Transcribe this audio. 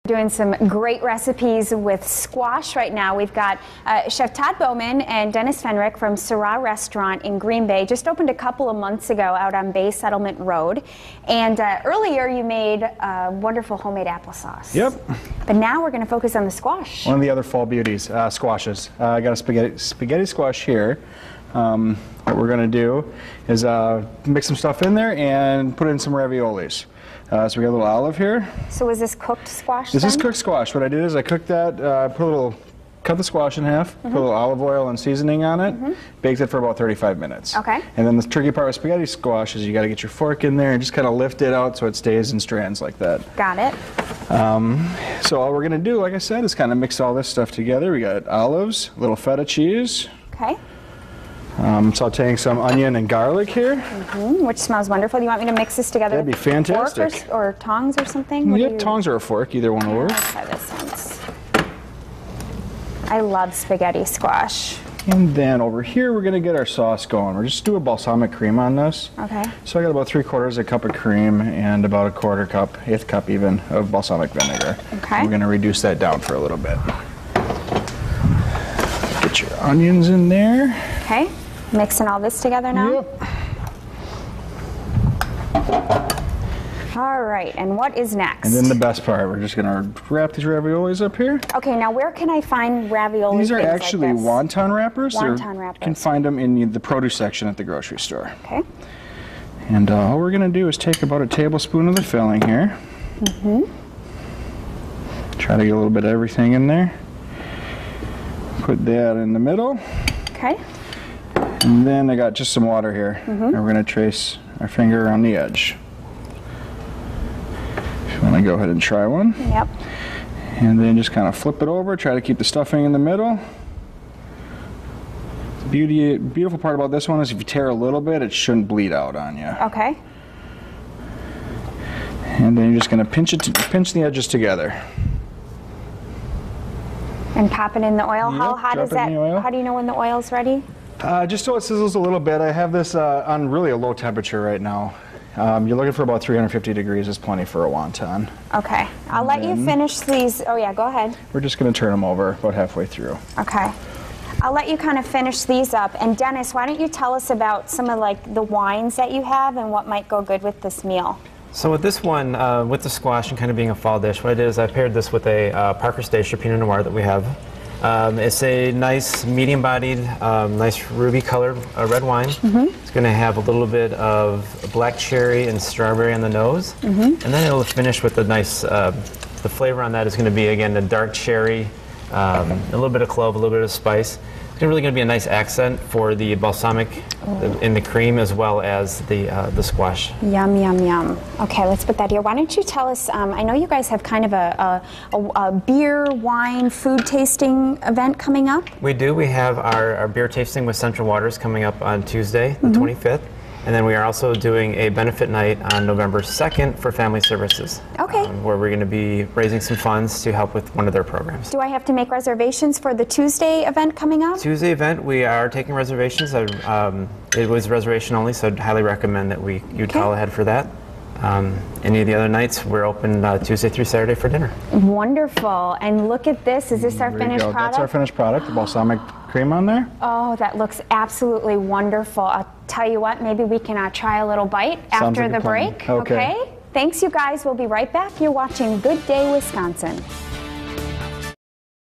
Doing some great recipes with squash right now. We've got Chef Todd Bowman and Dennis Fenrick from Syrah Restaurant in Green Bay. Just opened a couple of months ago out on Bay Settlement Road. And earlier you made wonderful homemade applesauce. Yep. But now we're going to focus on the squash. One of the other fall beauties, squashes. I got a spaghetti squash here. What we're going to do is mix some stuff in there and put in some raviolis. So we got a little olive here. So is this cooked squash? This is cooked squash. What I did is I cooked that, cut the squash in half, put a little olive oil and seasoning on it, baked it for about 35 minutes. Okay. And then the tricky part with spaghetti squash is you got to get your fork in there and just kind of lift it out so it stays in strands like that. Got it. So all we're going to do, like I said, is kind of mix all this stuff together. We got olives, a little feta cheese. Okay. Sauteing some onion and garlic here. Which smells wonderful. Do you want me to mix this together? That'd be fantastic. Fork or tongs or something? Yeah, tongs or a fork, either one will work. Let's try this one. I love spaghetti squash. And then over here we're going to get our sauce going. We're just do a balsamic cream on this. Okay. So I got about 3/4 cup of cream and about a 1/4 cup, 1/8 cup even, of balsamic vinegar. Okay. We're going to reduce that down for a little bit. Get your onions in there. Okay. Mixing all this together now? Yep. All right, and what is next? And then the best part, we're just going to wrap these raviolis up here. Okay, now where can I find ravioli? These are actually like wonton wrappers. Wonton wrappers. You can find them in the produce section at the grocery store. Okay. And all we're going to do is take about a tablespoon of the filling here. Try to get a little bit of everything in there. Put that in the middle. Okay. And then I got just some water here. And we're going to trace our finger around the edge. If you want to go ahead and try one. Yep. And then just kind of flip it over. Try to keep the stuffing in the middle. The beautiful part about this one is if you tear a little bit, it shouldn't bleed out on you. Okay. And then you're just going to pinch the edges together. And pop it in the oil. Yep, How hot is that? How do you know when the oil's ready? Just so it sizzles a little bit. I have this on really a low temperature right now. You're looking for about 350 degrees is plenty for a wonton. Okay. I'll let you finish these. Oh yeah, go ahead. We're just going to turn them over about halfway through. Okay. I'll let you kind of finish these up. And Dennis, why don't you tell us about some of like the wines that you have and what might go good with this meal? So with this one, with the squash and kind of being a fall dish, what I did is I paired this with a Parker Stacer Pinot Noir that we have. It's a nice medium-bodied, nice ruby-colored red wine. It's going to have a little bit of black cherry and strawberry on the nose, and then it'll finish with a nice. The flavor on that is going to be again the dark cherry, a little bit of clove, a little bit of spice. It's really going to be a nice accent for the balsamic in the cream as well as the squash. Yum, yum, yum. Okay, let's put that here. Why don't you tell us, I know you guys have kind of a beer, wine, food tasting event coming up. We do. We have our beer tasting with Central Waters coming up on Tuesday, the 25th. And then we are also doing a benefit night on November 2nd for Family Services. Okay. Where we're going to be raising some funds to help with one of their programs. Do I have to make reservations for the Tuesday event coming up? Tuesday event, we are taking reservations. It was reservation only, so I'd highly recommend that you'd call ahead for that. Any of the other nights, we're open Tuesday through Saturday for dinner. Wonderful. And look at this. Is this our finished product? That's our finished product, the balsamic cream on there. Oh, that looks absolutely wonderful. I'll tell you what, maybe we can try a little bite after the break. Okay. Thanks, you guys. We'll be right back. You're watching Good Day Wisconsin.